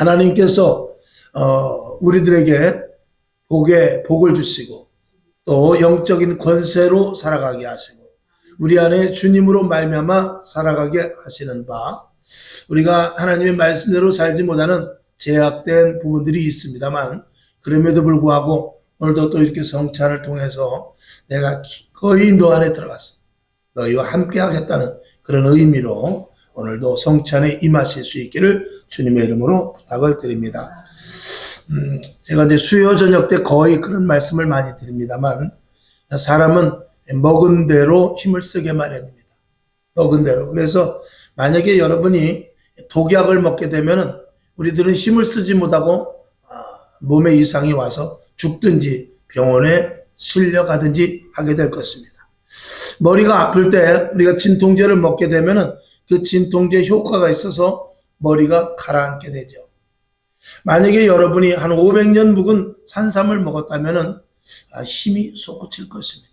하나님께서 우리들에게 복을 주시고 또 영적인 권세로 살아가게 하시고 우리 안에 주님으로 말미암아 살아가게 하시는 바, 우리가 하나님의 말씀대로 살지 못하는 제약된 부분들이 있습니다만, 그럼에도 불구하고 오늘도 또 이렇게 성찬을 통해서 내가 기꺼이 너 안에 들어가서 너희와 함께 하겠다는 그런 의미로 오늘도 성찬에 임하실 수 있기를 주님의 이름으로 부탁을 드립니다. 제가 이제 수요 저녁 때 거의 그런 말씀을 많이 드립니다만, 사람은 먹은 대로 힘을 쓰게 마련입니다. 먹은 대로. 그래서 만약에 여러분이 독약을 먹게 되면은 우리들은 힘을 쓰지 못하고 몸에 이상이 와서 죽든지 병원에 실려가든지 하게 될 것입니다. 머리가 아플 때 우리가 진통제를 먹게 되면은 그 진통제 효과가 있어서 머리가 가라앉게 되죠. 만약에 여러분이 한 500년 묵은 산삼을 먹었다면은 힘이 솟구칠 것입니다.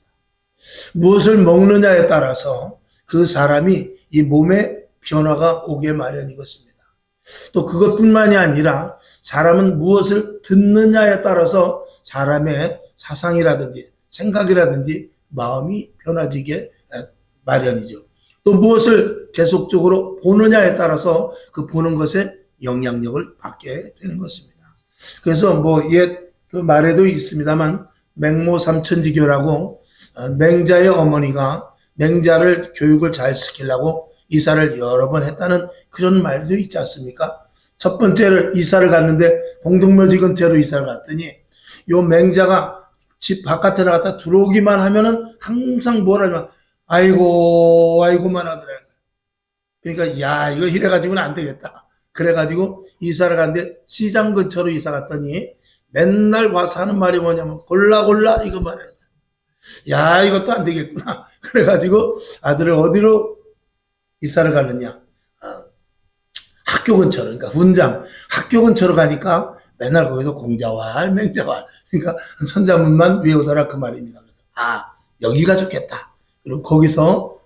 무엇을 먹느냐에 따라서 그 사람이 이 몸에 변화가 오게 마련인 것입니다. 또 그것뿐만이 아니라 사람은 무엇을 듣느냐에 따라서 사람의 사상이라든지 생각이라든지 마음이 변화지게 마련이죠. 또 무엇을 계속적으로 보느냐에 따라서 그 보는 것에 영향력을 받게 되는 것입니다. 그래서 뭐 옛 그 말에도 있습니다만 맹모삼천지교라고 맹자의 어머니가 맹자를 교육을 잘 시키려고 이사를 여러 번 했다는 그런 말도 있지 않습니까? 첫 번째를 이사를 갔는데 봉동묘지 근처로 이사를 갔더니 요 맹자가 집 바깥에 나갔다 들어오기만 하면은 항상 뭐라면 아이고만 하더라고요. 그러니까 야 이거 이래가지고는 안 되겠다. 그래가지고 이사를 갔는데 시장 근처로 이사 갔더니 맨날 와서 하는 말이 뭐냐면 골라 이거 말이야. 야 이것도 안 되겠구나. 그래가지고 아들을 어디로 이사를 가느냐, 학교 근처로, 그러니까 훈장 학교 근처로 가니까 맨날 거기서 공자왈 맹자왈, 그러니까 천자문만 외우더라 그 말입니다. 여기가 좋겠다. 그리고 거기서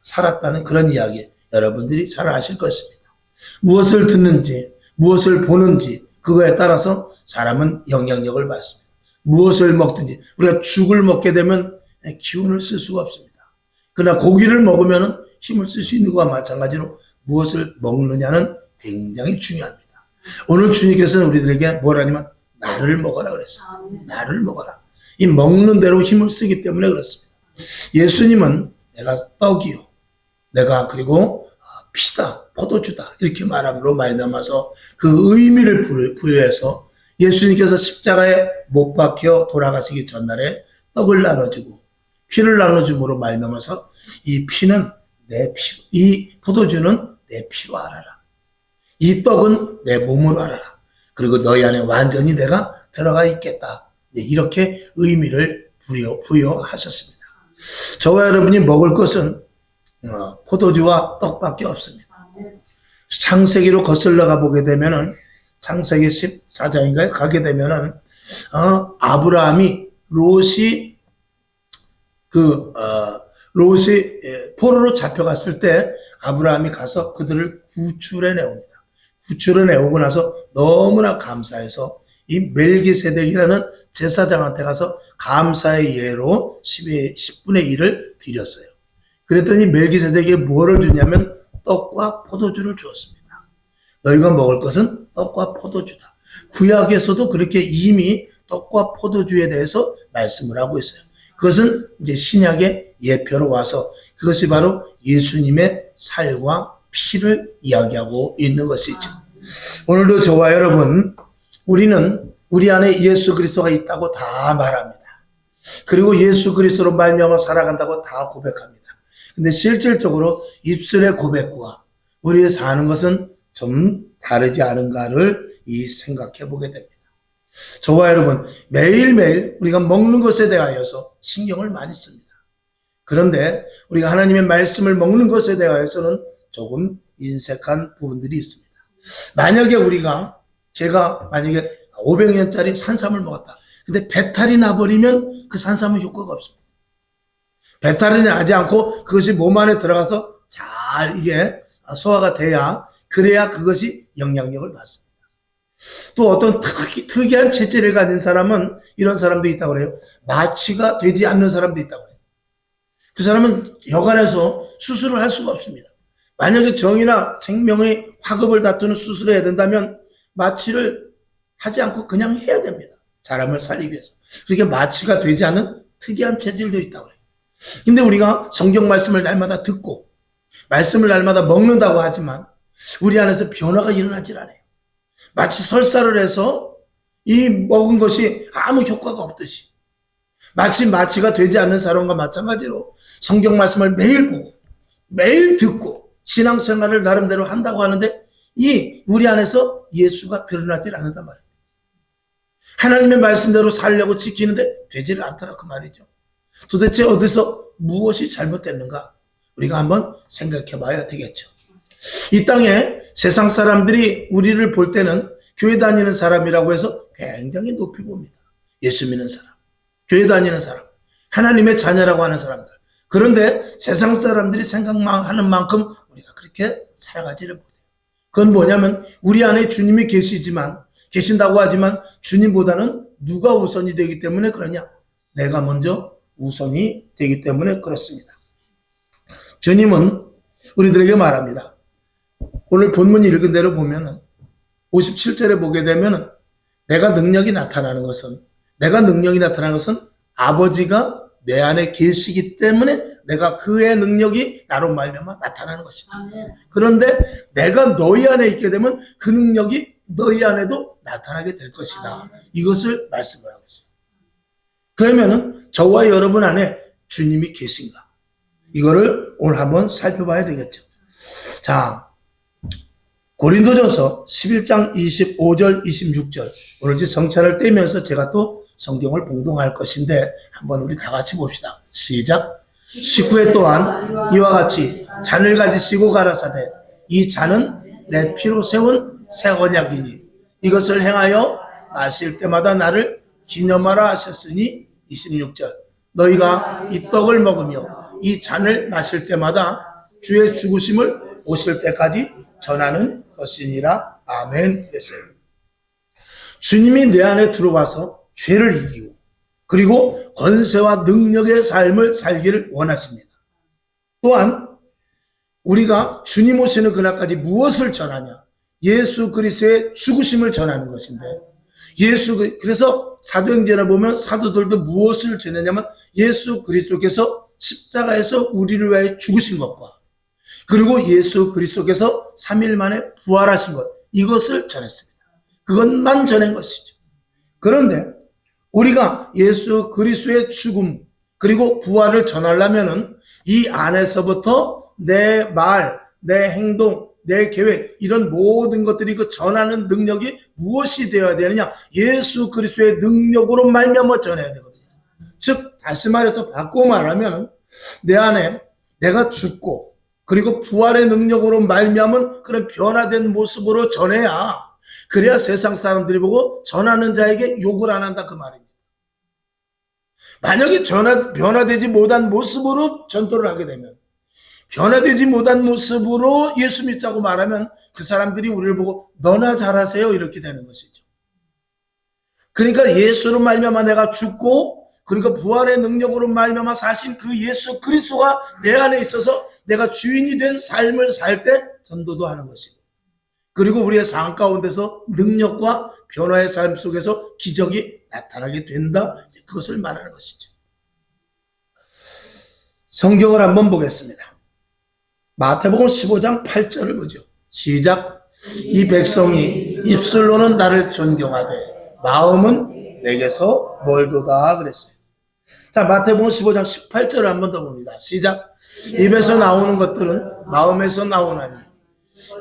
살았다는 그런 이야기 여러분들이 잘 아실 것입니다. 무엇을 듣는지 무엇을 보는지 그거에 따라서 사람은 영향력을 받습니다. 무엇을 먹든지 우리가 죽을 먹게 되면 기운을 쓸 수가 없습니다. 그러나 고기를 먹으면 힘을 쓸 수 있는 것과 마찬가지로 무엇을 먹느냐는 굉장히 중요합니다. 오늘 주님께서는 우리들에게 뭐라냐면 나를 먹어라 그랬어요. 나를 먹어라. 이 먹는 대로 힘을 쓰기 때문에 그렇습니다. 예수님은 내가 떡이요, 내가 그리고 피다, 포도주다 이렇게 말함으로 말미암아서 그 의미를 부여해서 예수님께서 십자가에 못 박혀 돌아가시기 전날에 떡을 나눠주고 피를 나눠줌으로 말미암아서 이 피는 내 피, 이 포도주는 내 피로 알아라. 이 떡은 내 몸으로 알아라. 그리고 너희 안에 완전히 내가 들어가 있겠다. 이렇게 의미를 부여하셨습니다. 저와 여러분이 먹을 것은 포도주와 떡밖에 없습니다. 창세기로 거슬러 가보게 되면은 창세기 14장인가요? 가게 되면은 아브라함이 롯이 포로로 잡혀갔을 때 아브라함이 가서 그들을 구출해 내옵니다. 구출해 내오고 나서 너무나 감사해서 이 멜기세덱이라는 제사장한테 가서 감사의 예로 10분의 1을 드렸어요. 그랬더니 멜기세덱이 뭐를 주냐면 떡과 포도주를 주었습니다. 너희가 먹을 것은 떡과 포도주다. 구약에서도 그렇게 이미 떡과 포도주에 대해서 말씀을 하고 있어요. 그것은 이제 신약의 예표로 와서 그것이 바로 예수님의 살과 피를 이야기하고 있는 것이죠. 오늘도 저와 여러분, 우리는 우리 안에 예수 그리스도가 있다고 다 말합니다. 그리고 예수 그리스도로 말미암아 살아간다고 다 고백합니다. 근데 실질적으로 입술의 고백과 우리의 사는 것은 좀 다르지 않은가를 생각해 보게 됩니다. 저와 여러분, 매일매일 우리가 먹는 것에 대하여서 신경을 많이 씁니다. 그런데 우리가 하나님의 말씀을 먹는 것에 대하여서는 조금 인색한 부분들이 있습니다. 만약에 제가 만약에 500년짜리 산삼을 먹었다. 근데 배탈이 나버리면 그 산삼은 효과가 없습니다. 배탈이 나지 않고 그것이 몸 안에 들어가서 잘 이게 소화가 돼야, 그래야 그것이 영향력을 받습니다. 또 어떤 특이한 체질을 가진 사람은 이런 사람도 있다고 그래요. 마취가 되지 않는 사람도 있다고 그래요. 그 사람은 여간해서 수술을 할 수가 없습니다. 만약에 정의나 생명의 화급을 다투는 수술을 해야 된다면 마취를 하지 않고 그냥 해야 됩니다. 사람을 살리기 위해서. 그렇게 마취가 되지 않은 특이한 체질도 있다고 그래요. 근데 우리가 성경 말씀을 날마다 듣고 말씀을 날마다 먹는다고 하지만 우리 안에서 변화가 일어나질 않아요. 마치 설사를 해서 이 먹은 것이 아무 효과가 없듯이 마치 마취가 되지 않는 사람과 마찬가지로 성경 말씀을 매일 보고 매일 듣고 신앙생활을 나름대로 한다고 하는데 이 우리 안에서 예수가 드러나질 않는단 말이에요. 하나님의 말씀대로 살려고 지키는데 되지를 않더라 그 말이죠. 도대체 어디서 무엇이 잘못됐는가 우리가 한번 생각해 봐야 되겠죠. 이 땅에 세상 사람들이 우리를 볼 때는 교회 다니는 사람이라고 해서 굉장히 높이 봅니다. 예수 믿는 사람, 교회 다니는 사람, 하나님의 자녀라고 하는 사람들. 그런데 세상 사람들이 생각하는 만큼 우리가 그렇게 살아가지를 못해요. 그건 뭐냐면 우리 안에 주님이 계신다고 하지만 주님보다는 누가 우선이 되기 때문에 그러냐? 내가 먼저 우선이 되기 때문에 그렇습니다. 주님은 우리들에게 말합니다. 오늘 본문 읽은 대로 보면은 57절에 보게 되면은 내가 능력이 나타나는 것은 아버지가 내 안에 계시기 때문에 내가 그의 능력이 나로 말미암아 나타나는 것이다. 그런데 내가 너희 안에 있게 되면 그 능력이 너희 안에도 나타나게 될 것이다. 이것을 말씀하고 있어요. 그러면은 저와 여러분 안에 주님이 계신가? 이거를 오늘 한번 살펴봐야 되겠죠. 자, 고린도전서 11장 25절 26절 오늘 성찬을 떼면서 제가 또 성경을 봉독할 것인데 한번 우리 다 같이 봅시다. 시작. 식후에 또한 이와 같이 잔을 가지시고 가라사대 이 잔은 내 피로 세운 새 언약이니 이것을 행하여 마실 때마다 나를 기념하라 하셨으니 26절 너희가 이 떡을 먹으며 이 잔을 마실 때마다 주의 죽으심을 오실 때까지 전하는 것이니라. 아멘. 그랬어요. 주님이 내 안에 들어와서 죄를 이기고 그리고 권세와 능력의 삶을 살기를 원하십니다. 또한 우리가 주님 오시는 그날까지 무엇을 전하냐? 예수 그리스도의 죽으심을 전하는 것인데 그래서 사도행전을 보면 사도들도 무엇을 전했냐면 예수 그리스도께서 십자가에서 우리를 위하여 죽으신 것과 그리고 예수 그리스도께서 3일 만에 부활하신 것 이것을 전했습니다. 그것만 전한 것이죠. 그런데 우리가 예수 그리스도의 죽음 그리고 부활을 전하려면은 이 안에서부터 내 말, 내 행동, 내 계획 이런 모든 것들이 그 전하는 능력이 무엇이 되어야 되느냐? 예수 그리스도의 능력으로 말미암아 전해야 되거든요. 즉 다시 말해서 바꾸어 말하면 내 안에 내가 죽고 그리고 부활의 능력으로 말미암은 그런 변화된 모습으로 전해야 그래야 세상 사람들이 보고 전하는 자에게 욕을 안 한다 그 말입니다. 만약에 변화되지 못한 모습으로 전도를 하게 되면 변화되지 못한 모습으로 예수 믿자고 말하면 그 사람들이 우리를 보고 너나 잘하세요 이렇게 되는 것이죠. 그러니까 예수로 말미암아 내가 죽고 그리고 부활의 능력으로 말미암아 사신 그 예수 그리스도가 내 안에 있어서 내가 주인이 된 삶을 살 때 전도도 하는 것이고 그리고 우리의 삶 가운데서 능력과 변화의 삶 속에서 기적이 나타나게 된다. 그것을 말하는 것이죠. 성경을 한번 보겠습니다. 마태복음 15장 8절을 보죠. 시작. 이 백성이 입술로는 나를 존경하되 마음은 내게서 멀도다 그랬어요. 자, 마태복음 15장 18절을 한번 더 봅니다. 시작. 입에서 나오는 것들은 마음에서 나오나니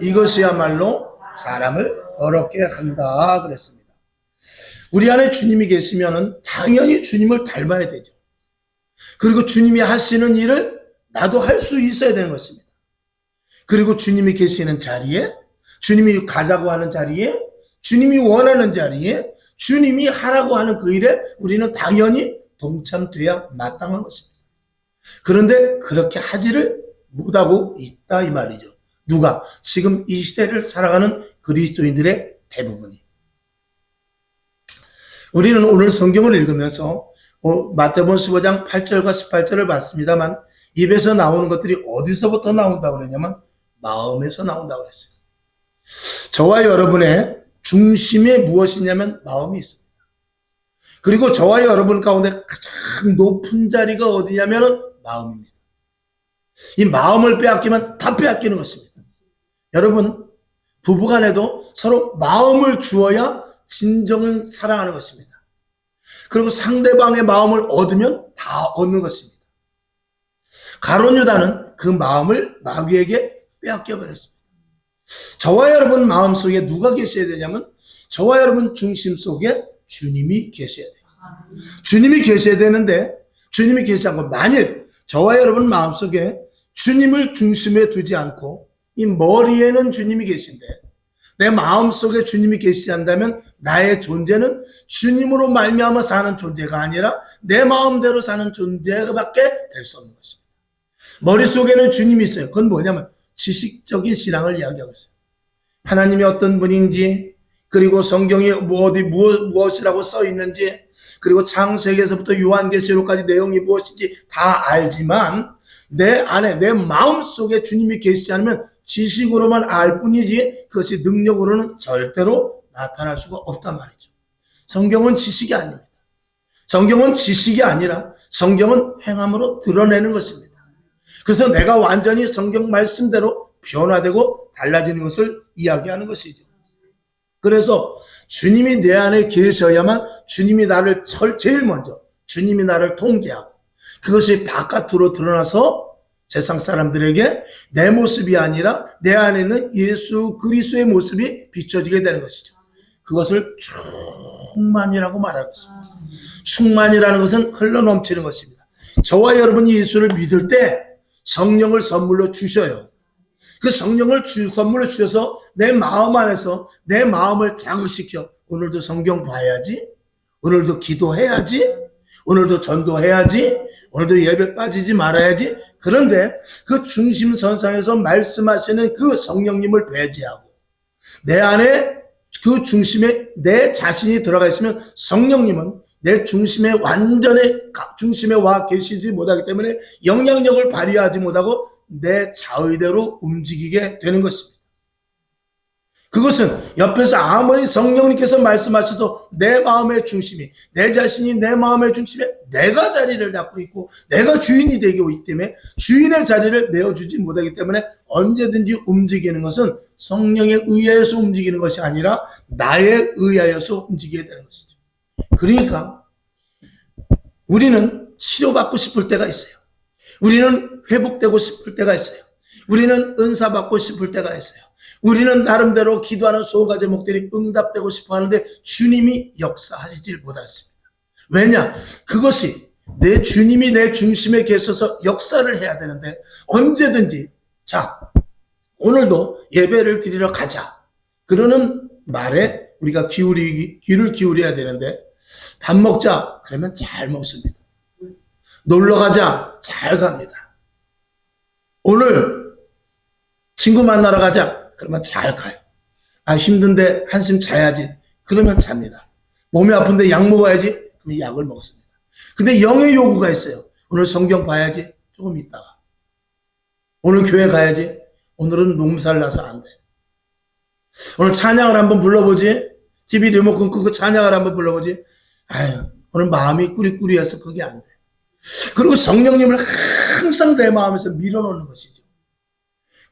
이것이야말로 사람을 더럽게 한다 그랬습니다. 우리 안에 주님이 계시면은 당연히 주님을 닮아야 되죠. 그리고 주님이 하시는 일을 나도 할 수 있어야 되는 것입니다. 그리고 주님이 계시는 자리에, 주님이 가자고 하는 자리에, 주님이 원하는 자리에, 주님이 하라고 하는 그 일에 우리는 당연히 동참돼야 마땅한 것입니다. 그런데 그렇게 하지를 못하고 있다 이 말이죠. 누가? 지금 이 시대를 살아가는 그리스도인들의 대부분이. 우리는 오늘 성경을 읽으면서 마태복음 15장 8절과 18절을 봤습니다만 입에서 나오는 것들이 어디서부터 나온다고 그러냐면 마음에서 나온다고 그랬어요. 저와 여러분의 중심에 무엇이냐면 마음이 있습니다. 그리고 저와 여러분 가운데 가장 높은 자리가 어디냐면 마음입니다. 이 마음을 빼앗기면 다 빼앗기는 것입니다. 여러분, 부부간에도 서로 마음을 주어야 진정을 사랑하는 것입니다. 그리고 상대방의 마음을 얻으면 다 얻는 것입니다. 가룟 유다는 그 마음을 마귀에게 빼앗겨 버렸습니다. 저와 여러분 마음속에 누가 계셔야 되냐면 저와 여러분 중심 속에 주님이 계셔야 돼요. 주님이 계셔야 되는데 주님이 계시지 않고 만일 저와 여러분 마음속에 주님을 중심에 두지 않고 이 머리에는 주님이 계신데 내 마음속에 주님이 계시지 않다면 나의 존재는 주님으로 말미암아 사는 존재가 아니라 내 마음대로 사는 존재밖에 될 수 없는 것입니다. 머릿속에는 주님이 있어요. 그건 뭐냐면 지식적인 신앙을 이야기하고 있어요. 하나님이 어떤 분인지, 그리고 성경에 무엇이라고 써 있는지, 그리고 창세기에서부터 요한계시록까지 내용이 무엇인지 다 알지만 내 안에 내 마음속에 주님이 계시지 않으면 지식으로만 알 뿐이지 그것이 능력으로는 절대로 나타날 수가 없단 말이죠. 성경은 지식이 아닙니다. 성경은 지식이 아니라 성경은 행함으로 드러내는 것입니다. 그래서 내가 완전히 성경 말씀대로 변화되고 달라지는 것을 이야기하는 것이죠. 그래서 주님이 내 안에 계셔야만 주님이 나를 제일 먼저 주님이 나를 통제하고 그것이 바깥으로 드러나서 세상 사람들에게 내 모습이 아니라 내 안에는 예수 그리스도의 모습이 비춰지게 되는 것이죠. 그것을 충만이라고 말하는 것입니다. 충만이라는 것은 흘러넘치는 것입니다. 저와 여러분이 예수를 믿을 때 성령을 선물로 주셔요. 그 성령을 선물로 주셔서 내 마음 안에서 내 마음을 자극시켜 오늘도 성경 봐야지, 오늘도 기도해야지, 오늘도 전도해야지, 오늘도 예배 빠지지 말아야지. 그런데 그 중심선상에서 말씀하시는 그 성령님을 배제하고 내 안에 그 중심에 내 자신이 들어가 있으면 성령님은 내 중심에 완전히 중심에 와 계시지 못하기 때문에 영향력을 발휘하지 못하고 내 자의대로 움직이게 되는 것입니다. 그것은 옆에서 아무리 성령님께서 말씀하셔서 내 마음의 중심이, 내 자신이 내 마음의 중심에 내가 자리를 잡고 있고 내가 주인이 되고 있기 때문에 주인의 자리를 내어주지 못하기 때문에 언제든지 움직이는 것은 성령에 의하여서 움직이는 것이 아니라 나에 의하여서 움직이게 되는 것이죠. 그러니까 우리는 치료받고 싶을 때가 있어요. 우리는 회복되고 싶을 때가 있어요. 우리는 은사 받고 싶을 때가 있어요. 우리는 나름대로 기도하는 소가 제목들이 응답되고 싶어 하는데 주님이 역사하시질 못했습니다. 왜냐? 그것이 내 주님이 내 중심에 계셔서 역사를 해야 되는데 언제든지 자 오늘도 예배를 드리러 가자 그러는 말에 우리가 귀를 기울여야 되는데 밥 먹자 그러면 잘 먹습니다. 놀러 가자 잘 갑니다. 오늘 친구 만나러 가자 그러면 잘 가요. 아 힘든데 한숨 자야지 그러면 잡니다. 몸이 아픈데 약 먹어야지 그러면 약을 먹습니다. 근데 영의 요구가 있어요. 오늘 성경 봐야지 조금 있다가 오늘 교회 가야지 오늘은 농살 나서 안 돼. 오늘 찬양을 한번 불러보지 TV 리모컨 끄고 찬양을 한번 불러보지 아유 오늘 마음이 꾸리꾸리해서 그게 안 돼. 그리고 성령님을 항상 내 마음에서 밀어넣는 것이죠.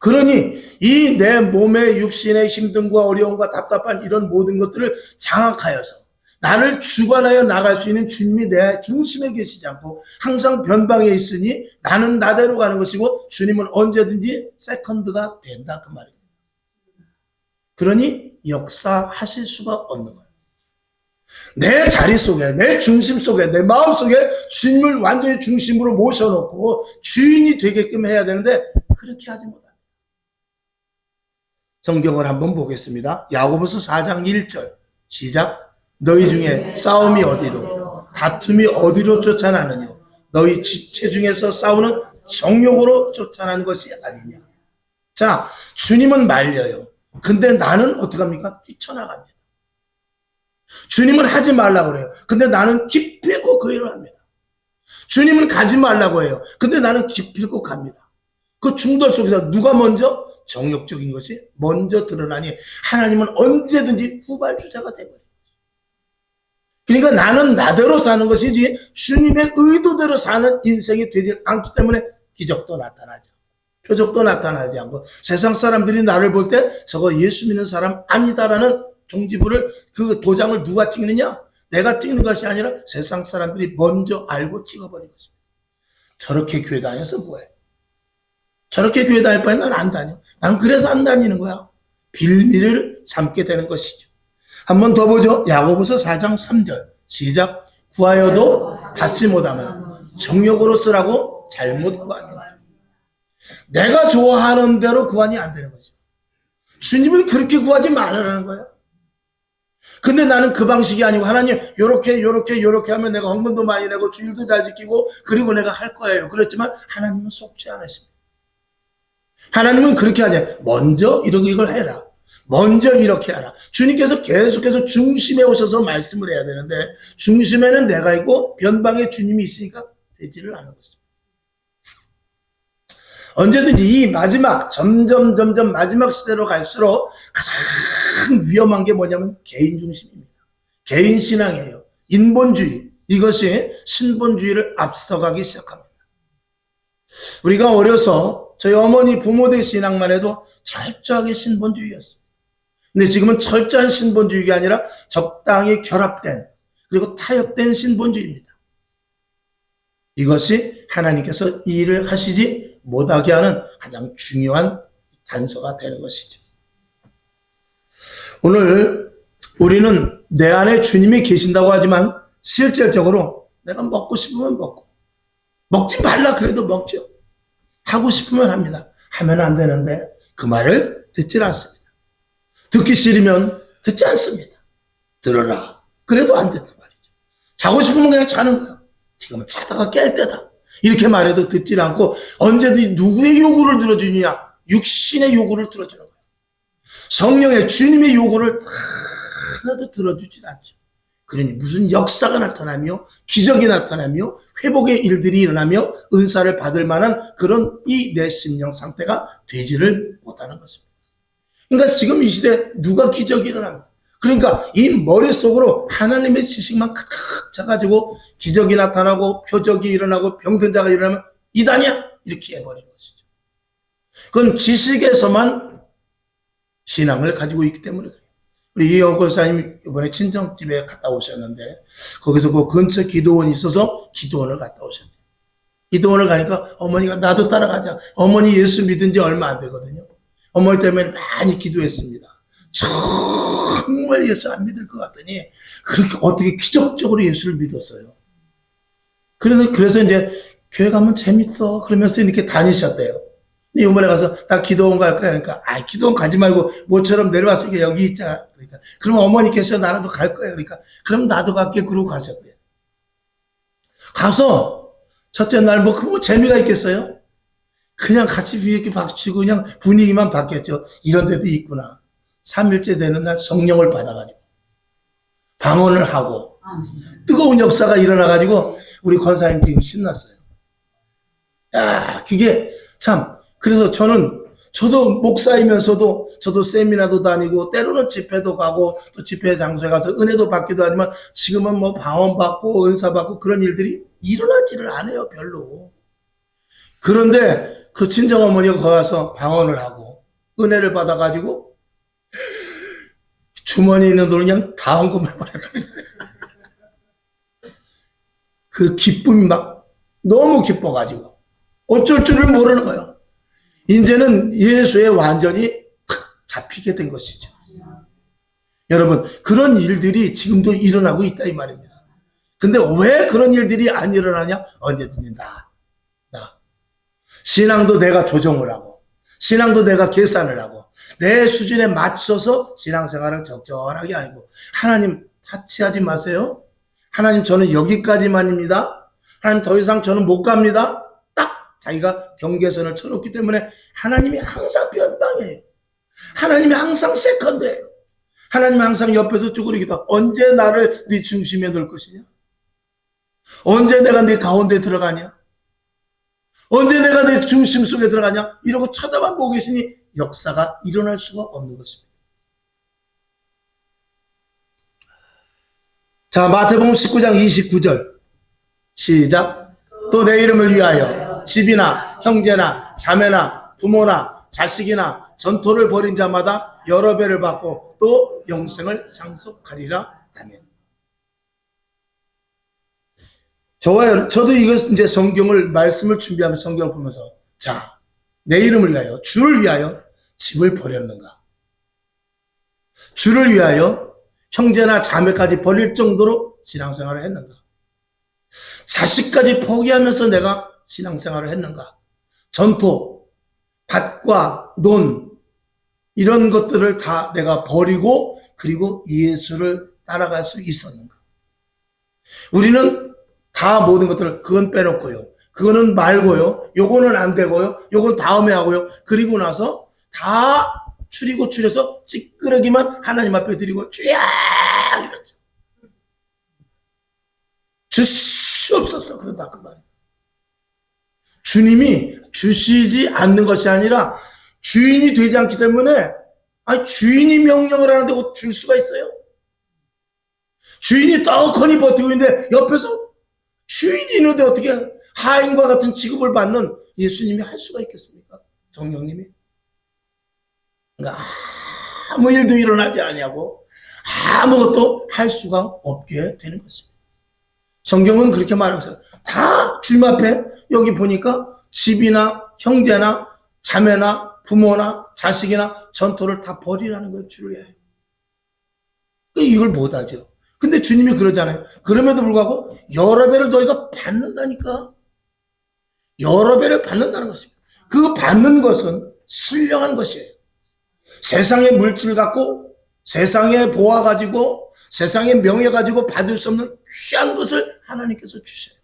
그러니 이 내 몸의 육신의 힘듦과 어려움과 답답한 이런 모든 것들을 장악하여서 나를 주관하여 나갈 수 있는 주님이 내 중심에 계시지 않고 항상 변방에 있으니 나는 나대로 가는 것이고 주님은 언제든지 세컨드가 된다 그 말입니다. 그러니 역사하실 수가 없는 거예요. 내 자리 속에 내 중심 속에 내 마음 속에 주님을 완전히 중심으로 모셔놓고 주인이 되게끔 해야 되는데 그렇게 하지 못합니다. 성경을 한번 보겠습니다. 야고보서 4장 1절 시작. 너희 중에 싸움이 어디로 다툼이 어디로 쫓아나느냐 너희 지체 중에서 싸우는 정욕으로 쫓아나는 것이 아니냐. 자 주님은 말려요. 근데 나는 어떡합니까? 뛰쳐나갑니다. 주님은 하지 말라고 그래요. 근데 나는 기필코 그 일을 합니다. 주님은 가지 말라고 해요. 근데 나는 기필코 갑니다. 그 중돌 속에서 누가 먼저? 정욕적인 것이 먼저 드러나니 하나님은 언제든지 후발주자가 되거든요. 그러니까 나는 나대로 사는 것이지 주님의 의도대로 사는 인생이 되지 않기 때문에 기적도 나타나죠. 표적도 나타나지 않고 세상 사람들이 나를 볼 때 저거 예수 믿는 사람 아니다라는 종지부를 그 도장을 누가 찍느냐? 내가 찍는 것이 아니라 세상 사람들이 먼저 알고 찍어버린 것입니다. 저렇게 교회 다녀서 뭐해? 저렇게 교회 다닐 바에 난 안 다녀. 난 그래서 안 다니는 거야. 빌미를 삼게 되는 것이죠. 한 번 더 보죠. 야고보서 4장 3절 시작. 구하여도 받지 못하면 정욕으로 쓰라고 잘못 구하면 내가 좋아하는 대로 구하니 안 되는 거죠. 주님은 그렇게 구하지 말라는 거예요. 근데 나는 그 방식이 아니고 하나님 요렇게 하면 내가 헌금도 많이 내고 주일도 잘 지키고 그리고 내가 할 거예요. 그렇지만 하나님은 속지 않으십니다. 하나님은 그렇게 하지. 먼저 이걸 해라. 먼저 이렇게 하라. 주님께서 계속해서 중심에 오셔서 말씀을 해야 되는데 중심에는 내가 있고 변방에 주님이 있으니까 되지를 않은 것입니다. 언제든지 이 마지막 점점 마지막 시대로 갈수록 가장 위험한 게 뭐냐면 개인 중심입니다. 개인 신앙이에요. 인본주의. 이것이 신본주의를 앞서가기 시작합니다. 우리가 어려서 저희 어머니 부모들 신앙만 해도 철저하게 신본주의였습니다. 근데 지금은 철저한 신본주의가 아니라 적당히 결합된 그리고 타협된 신본주의입니다. 이것이 하나님께서 이 일을 하시지 못하게 하는 가장 중요한 단서가 되는 것이죠. 오늘 우리는 내 안에 주님이 계신다고 하지만 실질적으로 내가 먹고 싶으면 먹고 먹지 말라 그래도 먹죠. 하고 싶으면 합니다. 하면 안 되는데 그 말을 듣질 않습니다. 듣기 싫으면 듣지 않습니다. 들어라. 그래도 안 된단 말이죠. 자고 싶으면 그냥 자는 거예요. 지금은 자다가 깰 때다. 이렇게 말해도 듣질 않고 언제든지 누구의 요구를 들어주느냐? 육신의 요구를 들어주는 거예요. 성령의 주님의 요구를 하나도 들어주질 않죠. 그러니 무슨 역사가 나타나며 기적이 나타나며 회복의 일들이 일어나며 은사를 받을 만한 그런 이 내 심령 상태가 되지를 못하는 것입니다. 그러니까 지금 이 시대에 누가 기적이 일어납니다. 그러니까 이 머릿속으로 하나님의 지식만 가득 차가지고 기적이 나타나고 표적이 일어나고 병든 자가 일어나면 이단이야 이렇게 해버리는 것이죠. 그건 지식에서만 신앙을 가지고 있기 때문에 그래요. 우리 이영 권사님 이번에 친정집에 갔다 오셨는데 거기서 그 근처 기도원이 있어서 기도원을 갔다 오셨대요. 기도원을 가니까 어머니가 나도 따라가자. 어머니 예수 믿은 지 얼마 안 되거든요. 어머니 때문에 많이 기도했습니다. 정말 예수 안 믿을 것 같더니 그렇게 어떻게 기적적으로 예수를 믿었어요. 그래서 이제 교회 가면 재밌어 그러면서 이렇게 다니셨대요. 근데 이번에 가서 나 기도원 갈 거야. 그러니까 기도원 가지 말고 모처럼 내려왔으니까 여기 있자. 그러니까 그럼 어머니 계셔 나라도 갈 거야. 그러니까 그럼 나도 갈게. 그러고 가셨대요. 가서 첫째 날 뭐 재미가 있겠어요? 그냥 같이 이렇게 박수치고 그냥 분위기만 바뀌었죠. 이런 데도 있구나. 3일째 되는 날 성령을 받아가지고 방언을 하고 뜨거운 역사가 일어나가지고 우리 권사님 지금 신났어요. 야, 그게 참 그래서 저도 목사이면서도 저도 세미나도 다니고 때로는 집회도 가고 또 집회 장소에 가서 은혜도 받기도 하지만 지금은 뭐 방언 받고 은사 받고 그런 일들이 일어나지를 않아요. 별로. 그런데 그 친정어머니가 거기 가서 방언을 하고 은혜를 받아가지고 주머니에 있는 돈을 그냥 다 헌금해버렸다는 거예요. 그 기쁨이 막 너무 기뻐가지고 어쩔 줄을 모르는 거예요. 이제는 예수에 완전히 잡히게 된 것이죠. 여러분 그런 일들이 지금도 일어나고 있다 이 말입니다. 근데 왜 그런 일들이 안 일어나냐? 언제든지 나 신앙도 내가 조정을 하고 신앙도 내가 계산을 하고 내 수준에 맞춰서 신앙생활을 적절하게 하고 하나님 타치하지 마세요. 하나님 저는 여기까지만입니다. 하나님 더 이상 저는 못 갑니다. 딱 자기가 경계선을 쳐놓기 때문에 하나님이 항상 변방이에요. 하나님이 항상 세컨드예요. 하나님은 항상 옆에서 쭈그리기도 언제 나를 네 중심에 넣을 것이냐? 언제 내가 네 가운데 들어가냐? 언제 내가 내 중심 속에 들어가냐? 이러고 쳐다만 보고 계시니 역사가 일어날 수가 없는 것입니다. 자, 마태복음 19장 29절 시작. 또 내 이름을 위하여 집이나 형제나 자매나 부모나 자식이나 전토를 벌인 자마다 여러 배를 받고 또 영생을 상속하리라. 아멘. 저도 이거 이제 성경을 말씀을 준비하면서 성경을 보면서 자, 내 이름을 위하여 주를 위하여 집을 버렸는가? 주를 위하여 형제나 자매까지 버릴 정도로 신앙생활을 했는가? 자식까지 포기하면서 내가 신앙생활을 했는가? 전토, 밭과 논 이런 것들을 다 내가 버리고 그리고 예수를 따라갈 수 있었는가? 우리는 다 모든 것들을 그건 빼놓고요. 그거는 말고요. 요거는 안 되고요. 요건 다음에 하고요. 그리고 나서 다 추려서 찌끄러기만 하나님 앞에 드리고 쫙 이러죠. 줄 수 없었어. 그런다 그 말이에요. 주님이 주시지 않는 것이 아니라 주인이 되지 않기 때문에 주인이 명령을 하는데 줄 수가 있어요? 주인이 떡하니 버티고 있는데 옆에서 주인이 있는데 어떻게 하인과 같은 취급을 받는 예수님이 할 수가 있겠습니까? 정령님이. 그러니까 아무 일도 일어나지 아니하고 아무것도 할 수가 없게 되는 것입니다. 성경은 그렇게 말하고 있어요. 다 주님 앞에 여기 보니까 집이나 형제나 자매나 부모나 자식이나 전토를 다 버리라는 거예요. 주를 위하여. 이걸 못하죠. 근데 주님이 그러잖아요. 그럼에도 불구하고 여러 배를 너희가 받는다니까. 여러 배를 받는다는 것입니다. 그 받는 것은 신령한 것이에요. 세상의 물질 갖고 세상의 보아 가지고 세상의 명예 가지고 받을 수 없는 귀한 것을 하나님께서 주셔요.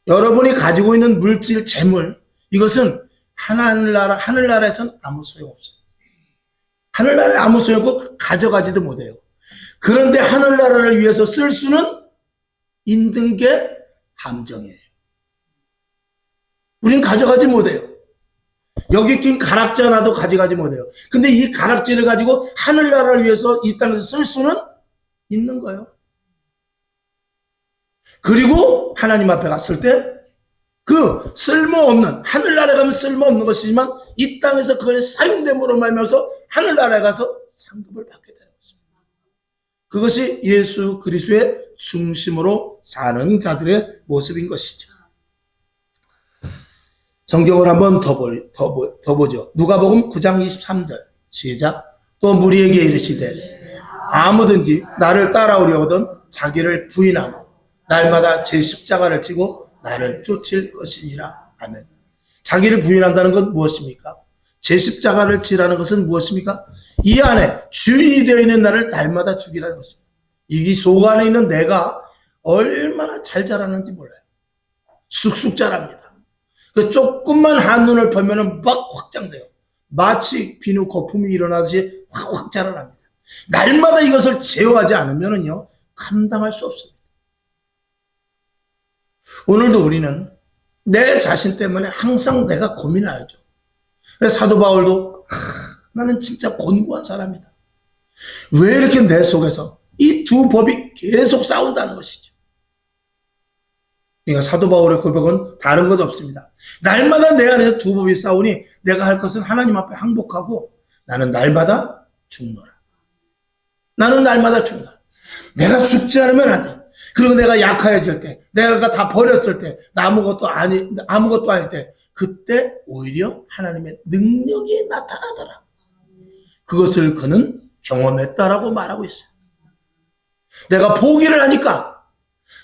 여러분이 가지고 있는 물질, 재물 이것은 하늘나라에서는 아무 소용없어요. 하늘나라에 아무 소용없고 가져가지도 못해요. 그런데 하늘나라를 위해서 쓸 수는 있는 게 함정이에요. 우린 가져가지 못해요. 여기 낀 가락지 하나도 가져가지 못해요. 근데 이 가락지를 가지고 하늘나라를 위해서 이 땅에서 쓸 수는 있는 거예요. 그리고 하나님 앞에 갔을 때 그 쓸모없는, 하늘나라에 가면 쓸모없는 것이지만 이 땅에서 그것이 사용됨으로 말미암아서 하늘나라에 가서 상급을 받게 되는 것입니다. 그것이 예수 그리스도의 중심으로 사는 자들의 모습인 것이죠. 성경을 한번 더 보죠. 누가복음 9장 23절 시작. 또 무리에게 이르시되 아무든지 나를 따라오려거든 자기를 부인하고 날마다 제 십자가를 지고 나를 쫓을 것이니라. 아멘. 자기를 부인한다는 건 무엇입니까? 제 십자가를 지라는 것은 무엇입니까? 이 안에 주인이 되어 있는 나를 날마다 죽이라는 것입니다. 이 속 안에 있는 내가 얼마나 잘 자라는지 몰라요. 쑥쑥 자랍니다. 조금만 한눈을 펴면 막 확장돼요. 마치 비누 거품이 일어나듯이 확 자라납니다. 날마다 이것을 제어하지 않으면요 감당할 수 없습니다. 오늘도 우리는 내 자신 때문에 항상 내가 고민을 하죠. 그래서 사도 바울도 나는 진짜 곤고한 사람이다. 왜 이렇게 내 속에서 이 두 법이 계속 싸운다는 것이죠. 그러니까 사도 바울의 고백은 다른 것 없습니다. 날마다 내 안에서 두 법이 싸우니 내가 할 것은 하나님 앞에 항복하고 나는 날마다 죽노라. 나는 날마다 죽노라. 내가 죽지 않으면 안 돼. 그리고 내가 약해질 때, 내가 다 버렸을 때, 아무것도 아닐 때, 그때 오히려 하나님의 능력이 나타나더라. 그것을 그는 경험했다라고 말하고 있어요. 내가 포기를 하니까,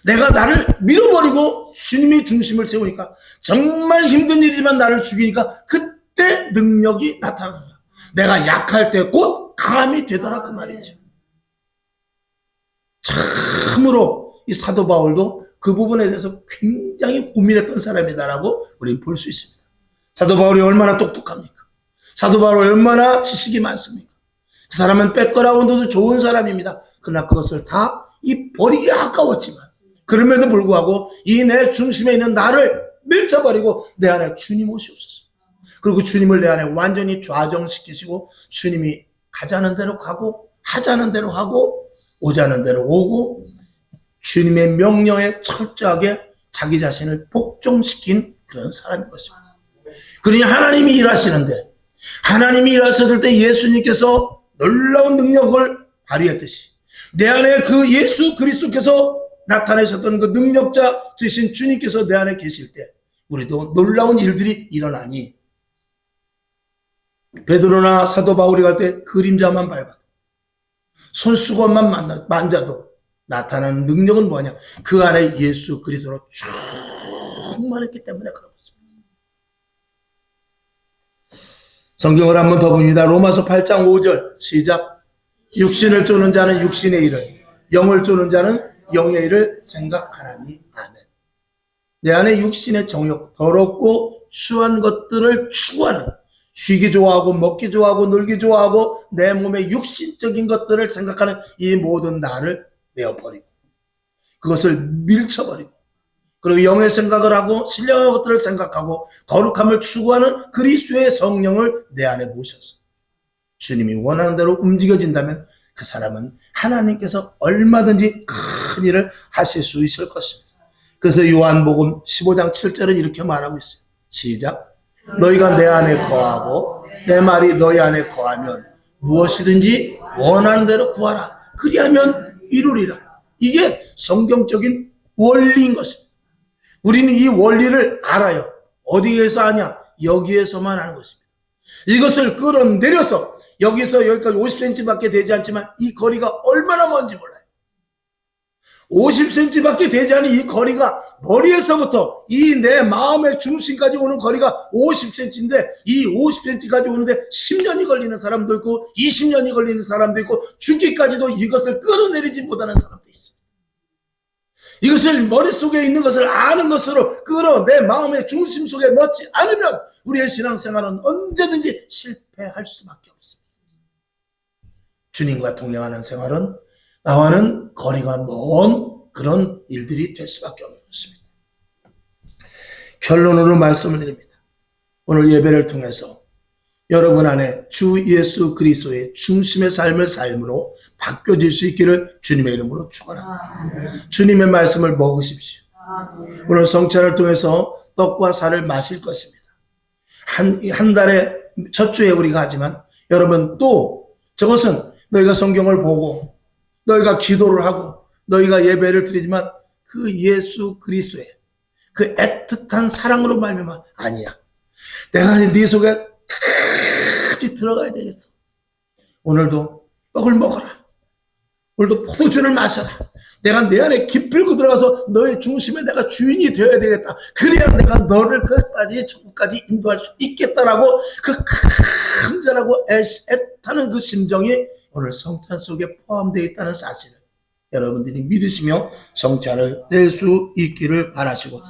내가 나를 밀어버리고 주님이 중심을 세우니까 정말 힘든 일이지만 나를 죽이니까 그때 능력이 나타나더라. 내가 약할 때 곧 강함이 되더라 그 말이죠. 참으로 이 사도 바울도 그 부분에 대해서 굉장히 고민했던 사람이다라고 우리는 볼 수 있습니다. 사도 바울이 얼마나 똑똑합니까? 사도 바울이 얼마나 지식이 많습니까? 그 사람은 백그라운드도 좋은 사람입니다. 그러나 그것을 다 버리기 아까웠지만 그럼에도 불구하고 이 내 중심에 있는 나를 밀쳐버리고 내 안에 주님 오시옵소서. 그리고 주님을 내 안에 완전히 좌정시키시고 주님이 가자는 대로 가고 하자는 대로 하고 오자는 대로 오고 주님의 명령에 철저하게 자기 자신을 복종시킨 그런 사람인 것입니다. 그러니 하나님이 일하시는데 하나님이 일하셨을 때 예수님께서 놀라운 능력을 발휘했듯이 내 안에 그 예수 그리스도께서 나타내셨던 그 능력자 되신 주님께서 내 안에 계실 때 우리도 놀라운 일들이 일어나니 베드로나 사도 바울이 갈 때 그림자만 밟아도 손수건만 만져도 나타나는 능력은 뭐냐? 그 안에 예수 그리스도로 충만했기 때문에 그런 것입니다. 성경을 한번 더 봅니다. 로마서 8장 5절 시작. 육신을 쫓는 자는 육신의 일을, 영을 쫓는 자는 영의 일을 생각하나니. 아멘. 내 안에 육신의 정욕, 더럽고 추한 것들을 추구하는, 쉬기 좋아하고 먹기 좋아하고 놀기 좋아하고 내 몸의 육신적인 것들을 생각하는 이 모든 나를 내어버리고 그것을 밀쳐버리고 그리고 영의 생각을 하고 신령한 것들을 생각하고 거룩함을 추구하는 그리스도의 성령을 내 안에 모셔서 주님이 원하는 대로 움직여진다면 그 사람은 하나님께서 얼마든지 큰 일을 하실 수 있을 것입니다. 그래서 요한복음 15장 7절은 이렇게 말하고 있어요. 시작. 너희가 내 안에 거하고 내 말이 너희 안에 거하면 무엇이든지 원하는 대로 구하라. 그리하면 이루리라. 이게 성경적인 원리인 것입니다. 우리는 이 원리를 알아요. 어디에서 아냐? 여기에서만 아는 것입니다. 이것을 끌어내려서 여기서 여기까지 50cm밖에 되지 않지만 이 거리가 얼마나 먼지 몰라요. 50cm밖에 되지 않은 이 거리가 머리에서부터 이 내 마음의 중심까지 오는 거리가 50cm인데 이 50cm까지 오는데 10년이 걸리는 사람도 있고 20년이 걸리는 사람도 있고 죽기까지도 이것을 끌어내리지 못하는 사람도 있어요. 이것을 머릿속에 있는 것을 아는 것으로 끌어 내 마음의 중심 속에 넣지 않으면 우리의 신앙생활은 언제든지 실패할 수밖에 없습니다. 주님과 동행하는 생활은 나와는 거리가 먼 그런 일들이 될 수밖에 없는 것입니다. 결론으로 말씀을 드립니다. 오늘 예배를 통해서 여러분 안에 주 예수 그리스도의 중심의 삶을 삶으로 바뀌어질 수 있기를 주님의 이름으로 축원합니다. 주님의 말씀을 먹으십시오. 오늘 성찬을 통해서 떡과 살을 마실 것입니다. 한 달에 첫 주에 우리가 하지만 여러분 또 저것은 너희가 성경을 보고 너희가 기도를 하고 너희가 예배를 드리지만 그 예수 그리스도의 그 애틋한 사랑으로 말미암아 아니야. 내가 네 속에 같이 들어가야 되겠어. 오늘도 떡을 먹어라. 오늘도 포도주를 마셔라. 내가 내 안에 기필고 들어가서 너의 중심에 내가 주인이 되어야 되겠다. 그래야 내가 너를 끝까지 천국까지 인도할 수 있겠다라고 그 간절하고 애타는 그 심정이 오늘 성찬 속에 포함되어 있다는 사실을 여러분들이 믿으시며 성찬을 낼 수 있기를 바라시고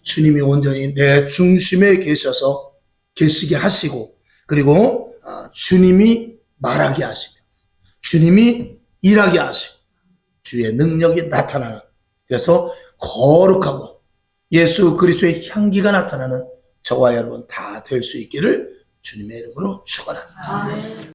주님이 온전히 내 중심에 계셔서 계시게 하시고 그리고 주님이 말하게 하시며 주님이 일하게 하시고 주의 능력이 나타나는 그래서 거룩하고 예수 그리스도의 향기가 나타나는 저와 여러분 다 될 수 있기를 주님의 이름으로 축원합니다.